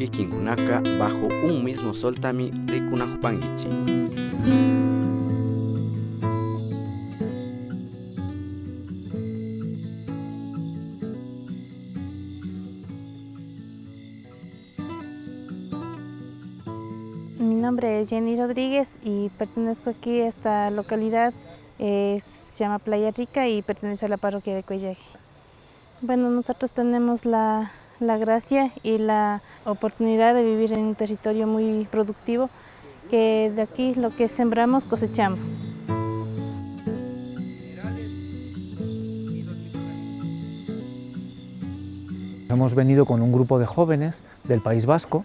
kikinkunaka bajo un mismo sol tami rikunajupankichik. Mi nombre es Jenny Rodríguez y pertenezco aquí a esta localidad, se llama Playa Rica y pertenece a la parroquia de Cuelleje. Bueno, nosotros tenemos la gracia y la oportunidad de vivir en un territorio muy productivo, que de aquí lo que sembramos cosechamos. Hemos venido con un grupo de jóvenes del País Vasco,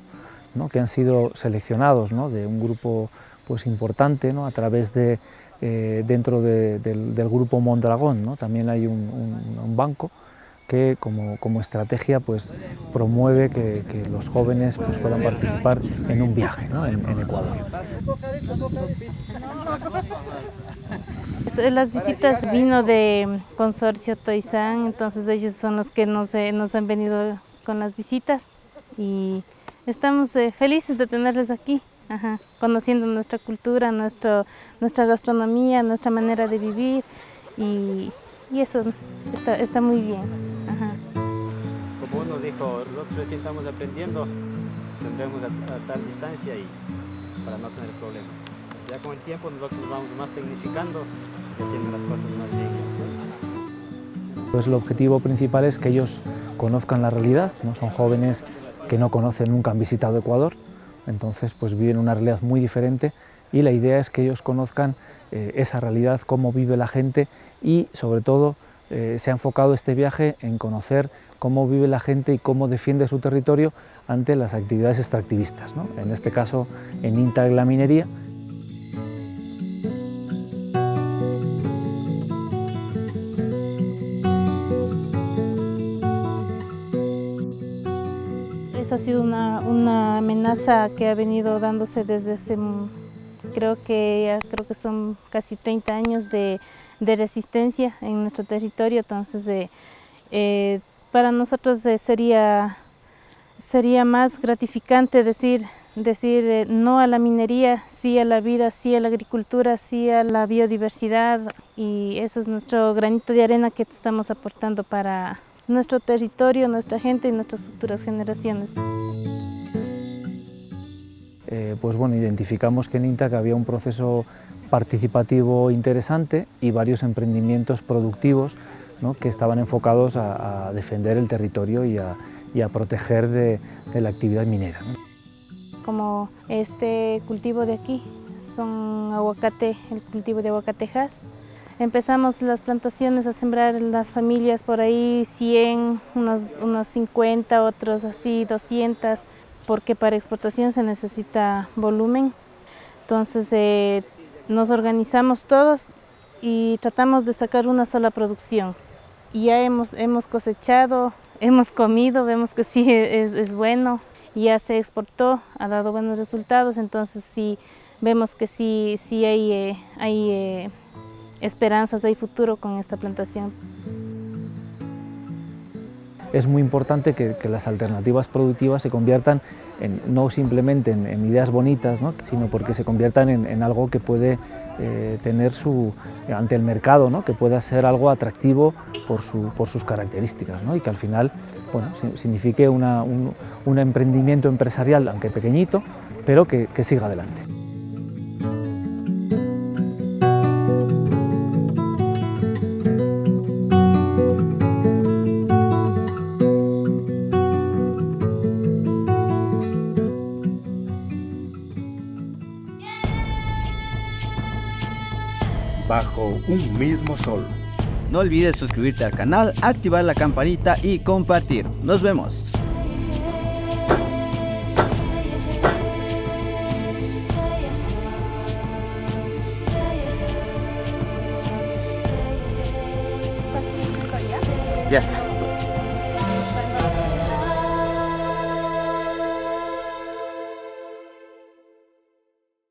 ¿no?, que han sido seleccionados, ¿no?, de un grupo pues importante, ¿no?, a través de, dentro del grupo Mondragón, ¿no?, también hay un banco que como estrategia pues promueve que los jóvenes pues puedan participar en un viaje, ¿no?, en Ecuador. Las visitas vino de Consorcio Toisán, entonces ellos son los que nos han venido con las visitas y estamos felices de tenerles aquí, conociendo nuestra cultura, nuestra gastronomía, nuestra manera de vivir y eso está muy bien. Como uno dijo, nosotros recién estamos aprendiendo, sembremos a tal distancia y para no tener problemas. Ya con el tiempo nosotros nos vamos más tecnificando y haciendo las cosas más bien. Pues el objetivo principal es que ellos conozcan la realidad, ¿no? Son jóvenes que no conocen, nunca han visitado Ecuador, entonces pues viven una realidad muy diferente y la idea es que ellos conozcan esa realidad, cómo vive la gente y sobre todo se ha enfocado este viaje en conocer cómo vive la gente y cómo defiende su territorio ante las actividades extractivistas, ¿no? En este caso en INTA la minería. Esa ha sido una amenaza que ha venido dándose desde hace, creo que son casi 30 años de resistencia en nuestro territorio, entonces para nosotros sería más gratificante decir no a la minería, sí a la vida, sí a la agricultura, sí a la biodiversidad y eso es nuestro granito de arena que estamos aportando para nuestro territorio, nuestra gente y nuestras futuras generaciones. Pues bueno, identificamos que en INTA había un proceso participativo interesante y varios emprendimientos productivos, ¿no?, que estaban enfocados a defender el territorio y a proteger de la actividad minera, ¿no? Como este cultivo de aquí, son aguacate, el cultivo de aguacatejas. Empezamos las plantaciones a sembrar las familias por ahí 100, unos 50, otros así 200, porque para exportación se necesita volumen. Entonces nos organizamos todos y tratamos de sacar una sola producción. Y ya hemos cosechado, hemos comido, vemos que sí es bueno, ya se exportó, ha dado buenos resultados, entonces sí vemos que sí hay esperanzas, hay futuro con esta plantación. Es muy importante que las alternativas productivas se conviertan no simplemente en ideas bonitas, ¿no?, sino porque se conviertan en algo que puede tener ante el mercado, ¿no?, que pueda ser algo atractivo por sus características, ¿no?, y que al final, bueno, signifique un emprendimiento empresarial, aunque pequeñito, pero que siga adelante. Bajo un mismo sol. No olvides suscribirte al canal, activar la campanita y compartir. ¡Nos vemos! Ya.